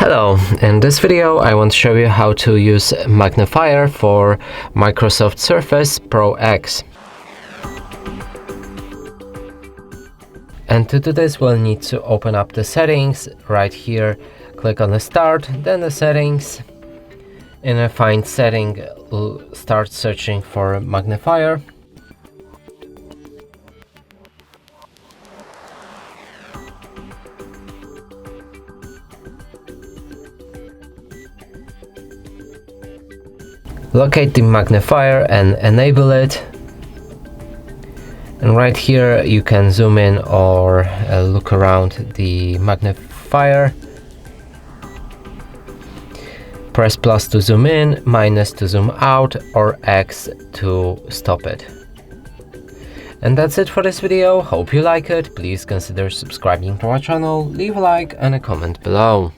Hello, in this video I want to show you how to use Magnifier for Microsoft Surface Pro X. And to do this we'll need to open up the settings. Right here, click on the Start, then the Settings. In a Find setting, we'll start searching for Magnifier. Locate the magnifier and enable it. And right here you can zoom in or look around the magnifier. Press plus to zoom in, minus to zoom out, or X to stop it. And that's it for this video. Hope you like it. Please consider subscribing to our channel, leave a like and a comment below.